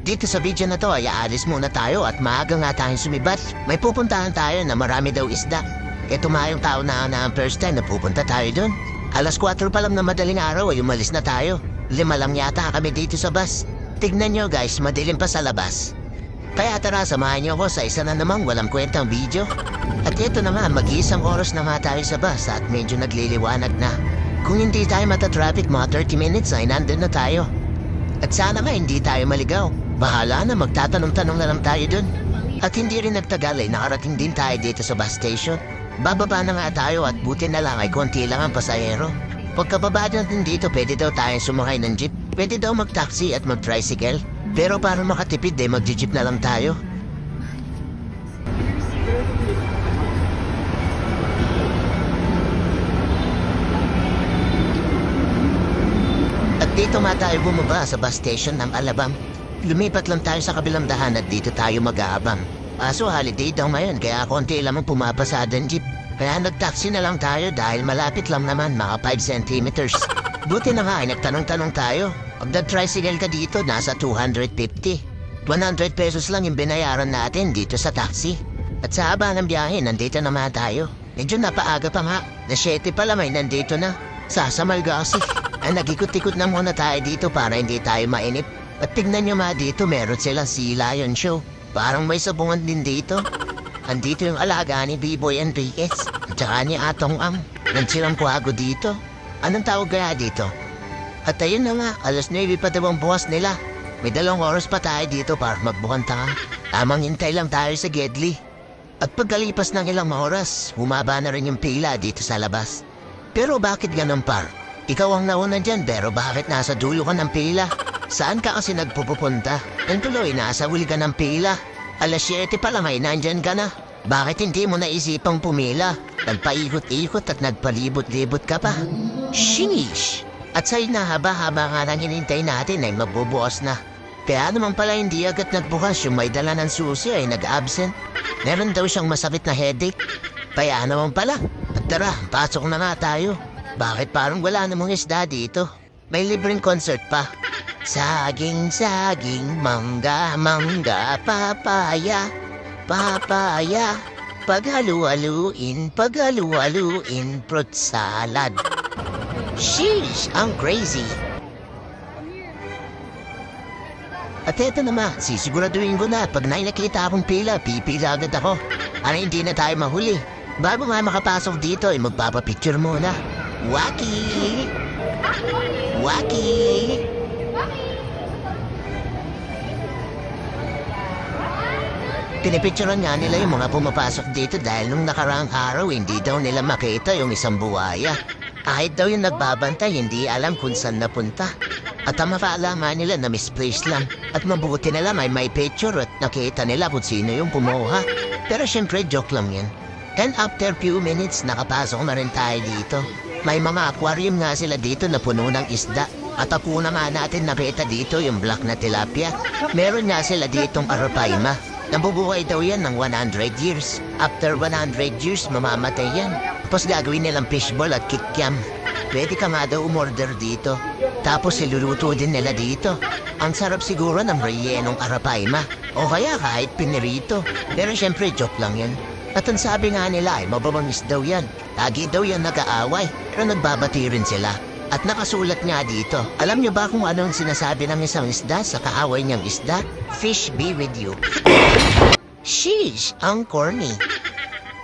Dito sa video na to ay aalis muna tayo at maaga nga tayong sumibat. May pupuntahan tayo na marami daw isda. Kaya tumayong tao na ang first time na pupunta tayo dun. Alas 4 pa lang na madaling araw ay umalis na tayo. 5 lang yata kami dito sa bus. Tignan nyo guys, madilim pa sa labas. Kaya tara, samahan nyo ako sa isa na namang walang kwentang video. At ito naman, mag-iisang oras na nga tayo sa bus at medyo nagliliwanag na. Kung hindi tayo matatraffic mga 30 minutes ay nandun na tayo. At sana nga hindi tayo maligaw. Bahala na, magtatanong-tanong na lang tayo dun. At hindi rin nagtagal ay nakarating din tayo dito sa bus station. Bababa na nga tayo at buti na lang ay konti lang ang pasahero. Pagkababa natin dito, pwede daw tayong sumakay ng jeep. Pwede daw mag-taxi at mag-tricycle. Pero para makatipid mag-jeep na lang tayo. At dito nga tayo bumaba sa bus station ng Alabang. Lumipat lang tayo sa kabilang dahan at dito tayo mag-aabang. Kaso holiday daw ngayon kaya konti lang ang pumapasada ng jeep. Kaya nag-taxi na lang tayo dahil malapit lang naman mga 5 centimeters. Buti na nga ay nagtanong-tanong tayo. Pag nag-tricycle ka dito nasa 250. 100 pesos lang yung binayaran natin dito sa taxi. At sa haba ng biyahe nandito naman tayo. Medyo napaaga pa nga. Na 7 pala may nandito na. Sa Malgasi. Ay nag-ikot-ikot na muna tayo dito para hindi tayo mainip. At tignan nyo nga dito, meron silang Sea Lion Show. Parang may sabungan din dito. Andito yung alaga ni B-Boy Enriquez. At saka ni Atong Ang. Nansirang kuhago dito. Anong tawag kaya dito? At ayun na nga, alas 9 pa daw ang bukas nila. May 2 oras pa tayo dito para magbukanta. Tamang hintay lang tayo sa Gedli. At pagkalipas ng ilang oras, humaba na rin yung pila dito sa labas. Pero bakit ganun par? Ikaw ang nauna dyan, pero bakit nasa dulo ka ng pila? Saan ka kasi nagpupunta? Ang tuloy, nasa huli ka ng pila. Alas 7 pa lang ay nandyan ka na. Bakit hindi mo naisipang pumila? Nagpaikot-ikot at nagpalibot-libot ka pa. Sheesh! At sa'yo na haba-haba nga nang hinintay natin ay magbubukas na. Kaya naman pala hindi agad nagbukas yung may dala ng susi ay nag-absent. Meron daw siyang masakit na headache. Kaya naman pala. At tara, pasok na nga tayo. Bakit parang wala namang isda dito? May libreng concert pa. Saging, saging, mangga, mangga, papaya, papaya. Paghalu-haluin, fruit salad. Sheesh, ang crazy. At eto naman, sisiguraduhin ko na pag nakita akong pila, pipila agad ako. Ano hindi na tayo mahuli. Bago nga makapasok dito, ay magpapapicture muna. Waki! Waki! Pinipicturean nga nila yung mga pumapasok dito dahil nung nakaraang araw hindi daw nila makita yung isang buhaya. Kahit daw yung nagbabantay hindi alam kung saan napunta. At ang makaalaman nila na misplaced lang. At mabuti nila may picture at nakita nila kung sino yung kumuha. Pero syempre joke lang yan. And after few minutes nakapasok na rin tayo dito. May mga aquarium nga sila dito na puno ng isda. At ako naman natin nakita dito yung black na tilapia. Meron nga sila ditong arapaima. Nabubuhay daw yan ng 100 years. After 100 years, mamamatay yan. Tapos gagawin nilang fishball at kikiam. Pwede ka nga daw umorder dito. Tapos iluluto din nila dito. Ang sarap siguro ng rellenong arapaima. O kaya kahit pinirito. Pero syempre joke lang yan. At ang sabi nga nila ay mababangis daw yan. Lagi daw yan nag-aaway. Pero nagbabati rin sila. At nakasulat nga dito. Alam nyo ba kung anong sinasabi ng isang isda sa kaaway niyang isda? Fish be with you. Sheesh, ang corny.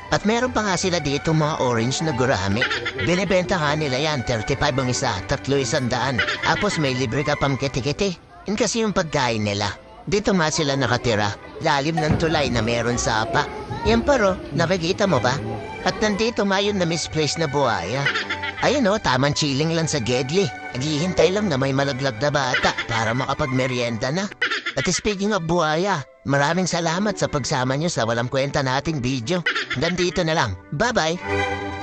At meron pa nga sila dito mga orange na gurami. Binibenta nga nila yan, 35 ang isa, 300. Tapos may libre ka pang kiti-kiti. Yun kasi yung pagkain nila. Dito nga sila nakatira. Lalim ng tulay na meron sa apa. Yan paro, nakikita mo ba? At nandito nga yun na misplaced na buhaya. Ayun o, tamang chilling lang sa Gedli. Naghihintay lang na may malaglag na bata para makapagmerienda na. At speaking of buhaya, maraming salamat sa pagsama nyo sa walang kwenta nating video. Nandito na lang. Bye-bye!